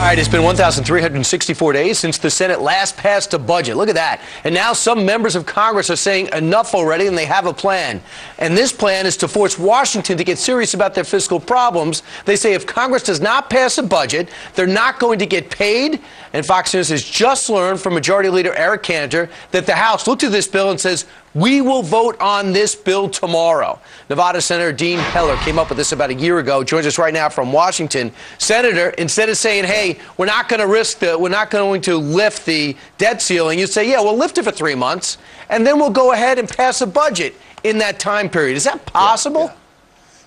All right, it's been 1,364 days since the Senate last passed a budget. Look at that. And now some members of Congress are saying enough already, and they have a plan. And this plan is to force Washington to get serious about their fiscal problems. They say if Congress does not pass a budget, they're not going to get paid. And Fox News has just learned from Majority Leader Eric Cantor that the House looked at this bill and says, we will vote on this bill tomorrow. Nevada Senator Dean Heller came up with this about a year ago, joins us right now from Washington. Senator, instead of saying, hey, we're not going to lift the debt ceiling, you say, yeah, we'll lift it for 3 months, and then we'll go ahead and pass a budget in that time period. Is that possible? Yeah.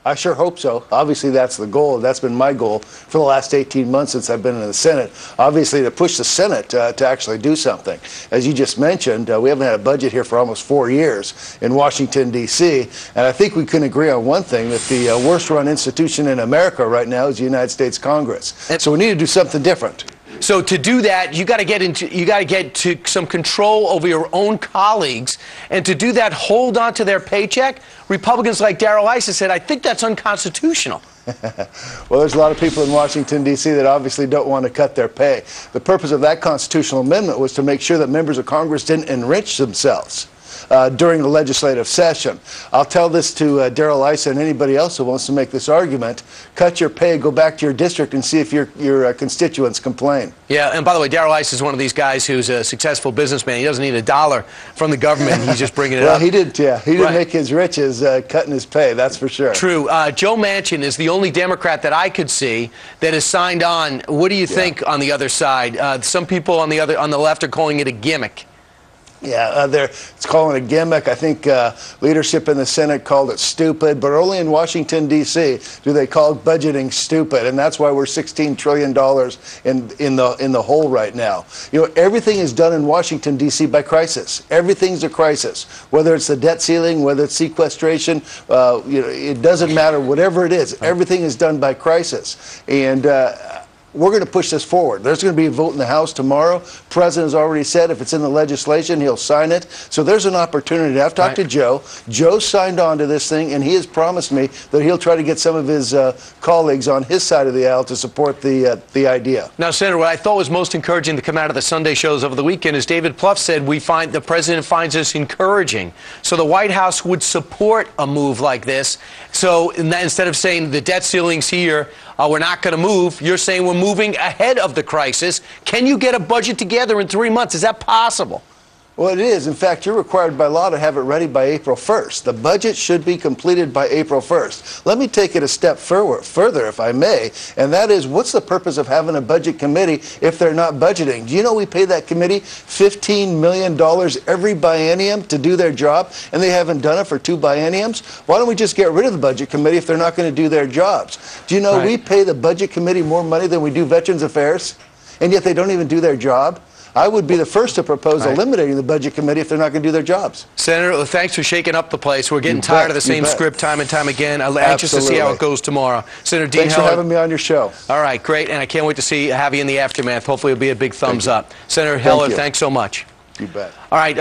I sure hope so. Obviously, that's the goal. That's been my goal for the last 18 months since I've been in the Senate. Obviously, to push the Senate to actually do something. As you just mentioned, we haven't had a budget here for almost 4 years in Washington, D.C. And I think we can agree on one thing, that the worst-run institution in America right now is the United States Congress. So we need to do something different. So to do that, you got to get to some control over your own colleagues, and to do that, hold on to their paycheck. Republicans like Darrell Issa said, I think that's unconstitutional. Well, there's a lot of people in Washington, D.C. that obviously don't want to cut their pay. The purpose of that constitutional amendment was to make sure that members of Congress didn't enrich themselves during the legislative session. I'll tell this to Darrell Issa and anybody else who wants to make this argument. Cut your pay, go back to your district, and see if your constituents complain. Yeah, and by the way, Darrell Issa is one of these guys who's a successful businessman. He doesn't need a dollar from the government. He's just bringing it up. Well, he did, yeah. He didn't make his riches cutting his pay, that's for sure. True. Joe Manchin is the only Democrat that I could see that has signed on. What do you think on the other side? Some people on the left are calling it a gimmick. Yeah, it's calling it a gimmick. I think leadership in the Senate called it stupid, but only in Washington, D.C. do they call budgeting stupid, and that's why we're $16 trillion in the hole right now. You know, everything is done in Washington, D.C. by crisis. Everything's a crisis, whether it's the debt ceiling, whether it's sequestration, you know, it doesn't matter. Whatever it is, everything is done by crisis, and we're going to push this forward. There's going to be a vote in the House tomorrow. The President has already said if it's in the legislation, he'll sign it. So there's an opportunity. I've talked to Joe. Joe signed on to this thing, and he has promised me that he'll try to get some of his colleagues on his side of the aisle to support the idea. Now, Senator, what I thought was most encouraging to come out of the Sunday shows over the weekend is David Plouffe said the President finds this encouraging. So the White House would support a move like this. So instead of saying the debt ceiling's here, we're not going to move, you're saying we're moving ahead of the crisis. Can you get a budget together in 3 months? Is that possible? Well, it is. In fact, you're required by law to have it ready by April 1st. The budget should be completed by April 1st. Let me take it a step further, if I may, and that is, what's the purpose of having a budget committee if they're not budgeting? Do you know we pay that committee $15 million every biennium to do their job, and they haven't done it for 2 bienniums? Why don't we just get rid of the budget committee if they're not going to do their jobs? Do you know we pay the budget committee more money than we do Veterans Affairs, and yet they don't even do their job? I would be the first to propose eliminating the budget committee if they're not going to do their jobs. Senator, thanks for shaking up the place. We're getting tired of the same script time and time again. I'm anxious to see how it goes tomorrow. Senator Dean Thanks for having me on your show. All right, great, and I can't wait to have you in the aftermath. Hopefully it'll be a big thumbs up. Senator Heller, thanks so much. You bet. All right.